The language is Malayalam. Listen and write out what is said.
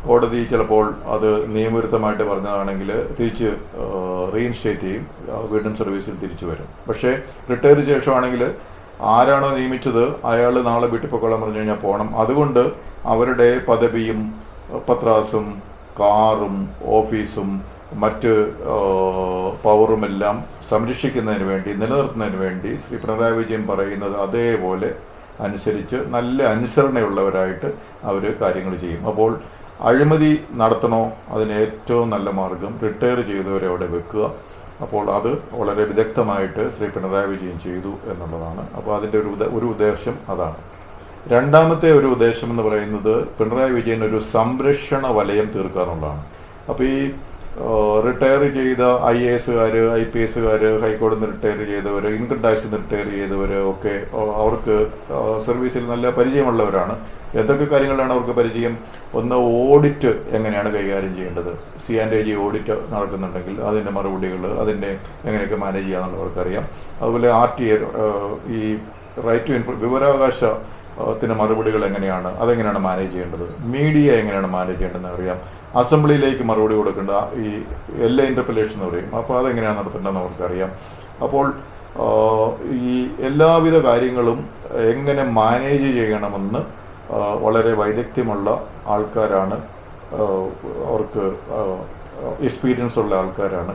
കോടതി ചിലപ്പോൾ അത് നിയമവിരുദ്ധമായിട്ട് പറഞ്ഞതാണെങ്കിൽ തിരിച്ച് റീഇൻസ്റ്റേറ്റ് ചെയ്യും, വീണ്ടും സർവീസിൽ തിരിച്ചു വരും. പക്ഷേ റിട്ടയർ ശേഷമാണെങ്കിൽ ആരാണോ നിയമിച്ചത് അയാൾ നാളെ വീട്ടിൽ പൊക്കോളാൻ പറഞ്ഞു കഴിഞ്ഞാൽ പോകണം. അതുകൊണ്ട് അവരുടെ പദവിയും പത്രാസും കാറും ഓഫീസും മറ്റ് പവറുമെല്ലാം സംരക്ഷിക്കുന്നതിന് വേണ്ടി, നിലനിർത്തുന്നതിന് വേണ്ടി ശ്രീ പിണറായി വിജയൻ പറയുന്നത് അതേപോലെ അനുസരിച്ച് നല്ല അനുസരണയുള്ളവരായിട്ട് അവർ കാര്യങ്ങൾ ചെയ്യും. അപ്പോൾ അഴിമതി നടത്തണോ, അതിന് ഏറ്റവും നല്ല മാർഗം റിട്ടയർ ചെയ്തവരെ അവിടെ വെക്കുക. അപ്പോൾ അത് വളരെ വിദഗ്ധമായിട്ട് ശ്രീ പിണറായി വിജയൻ ചെയ്തു എന്നുള്ളതാണ്. അപ്പോൾ അതിൻ്റെ ഒരു ഉദ്ദേശം അതാണ്. രണ്ടാമത്തെ ഒരു ഉദ്ദേശം എന്ന് പറയുന്നത് പിണറായി വിജയൻ ഒരു സംരക്ഷണ വലയം തീർക്കുക എന്നുള്ളതാണ്. അപ്പോൾ ഈ റിട്ടയർ ചെയ്ത IAS, IPS, ഹൈക്കോടതിയിൽ നിന്ന് റിട്ടയർ ചെയ്തവർ, ഇൻകം ടാക്സിൽ നിന്ന് റിട്ടയർ ചെയ്തവർ ഒക്കെ അവർക്ക് സർവീസിൽ നല്ല പരിചയമുള്ളവരാണ്. എന്തൊക്കെ കാര്യങ്ങളിലാണ് അവർക്ക് പരിചയം? ഒന്ന്, ഓഡിറ്റ് എങ്ങനെയാണ് കൈകാര്യം ചെയ്യേണ്ടത്. C&AG ഓഡിറ്റ് നടക്കുന്നുണ്ടെങ്കിൽ അതിൻ്റെ മറുപടികൾ, അതിൻ്റെ എങ്ങനെയൊക്കെ മാനേജ് ചെയ്യാമെന്നുള്ളവർക്കറിയാം. അതുപോലെ RTA, ഈ റൈറ്റ് ടു വിവരാവകാശത്തിന് മറുപടികൾ എങ്ങനെയാണ്, അതെങ്ങനെയാണ് മാനേജ് ചെയ്യേണ്ടത്. മീഡിയ എങ്ങനെയാണ് മാനേജ് ചെയ്യേണ്ടതെന്ന് അറിയാം. അസംബ്ലിയിലേക്ക് മറുപടി കൊടുക്കേണ്ട ഈ ഇന്റർപെലേഷൻ എന്ന് പറയും, അപ്പോൾ അതെങ്ങനെയാണ് നടത്തേണ്ടതെന്ന് അവർക്കറിയാം. അപ്പോൾ ഈ എല്ലാവിധ കാര്യങ്ങളും എങ്ങനെ മാനേജ് ചെയ്യണമെന്ന് വളരെ വൈദഗ്ധ്യമുള്ള ആൾക്കാരാണ്, അവർക്ക് എക്സ്പീരിയൻസ് ഉള്ള ആൾക്കാരാണ്.